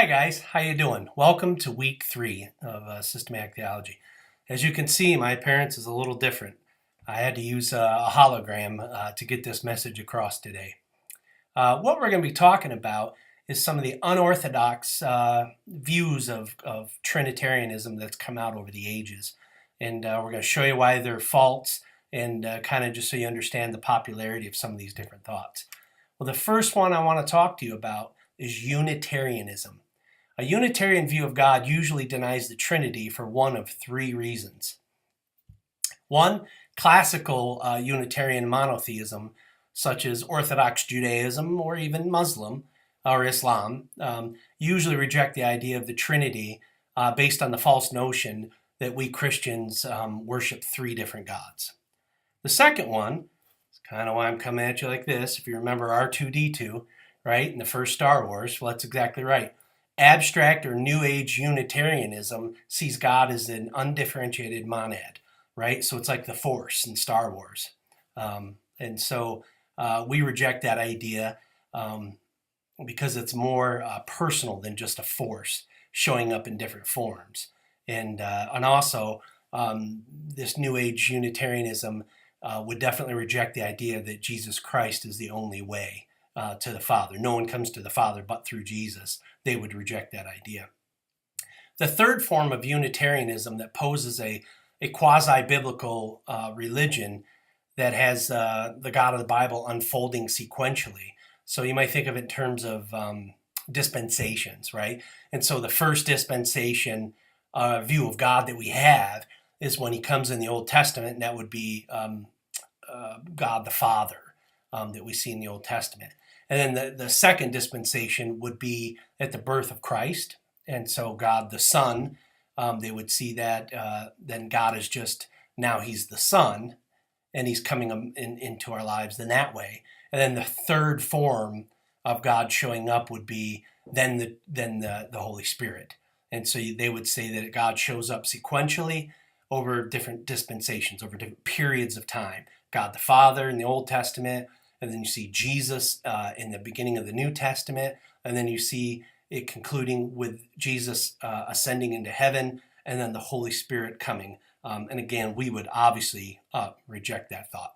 Hi guys, how you doing? Welcome to week 3 of Systematic Theology. As you can see, my appearance is a little different. I had to use a hologram to get this message across today. What we're going to be talking about is some of the unorthodox views of Trinitarianism that's come out over the ages. And we're going to show you why they're false and kind of just so you understand the popularity of some of these different thoughts. Well, the first one I want to talk to you about is Unitarianism. A Unitarian view of God usually denies the Trinity for one of 3 reasons. One, classical Unitarian monotheism, such as Orthodox Judaism or even Muslim or Islam, usually reject the idea of the Trinity based on the false notion that we Christians worship 3 different gods. The second one, is kind of why I'm coming at you like this, if you remember R2-D2, right, in the first Star Wars, well, that's exactly right. Abstract or New Age Unitarianism sees God as an undifferentiated monad, right? So it's like the Force in Star Wars. And so we reject that idea because it's more personal than just a force showing up in different forms. And also, this New Age Unitarianism would definitely reject the idea that Jesus Christ is the only way to the Father. No one comes to the Father but through Jesus. They would reject that idea. The third form of Unitarianism that poses a quasi-biblical religion that has the God of the Bible unfolding sequentially. So you might think of it in terms of dispensations, right? And so the first dispensation view of God that we have is when he comes in the Old Testament, and that would be God the Father that we see in the Old Testament. And then the second dispensation would be at the birth of Christ. And so God the Son, they would see that then God is just, now he's the Son, and he's coming into our lives in that way. And then the third form of God showing up would be then the Holy Spirit. And so they would say that God shows up sequentially over different dispensations, over different periods of time. God the Father in the Old Testament, and then you see Jesus in the beginning of the New Testament, and then you see it concluding with Jesus ascending into heaven, and then the Holy Spirit coming. And again, we would obviously reject that thought.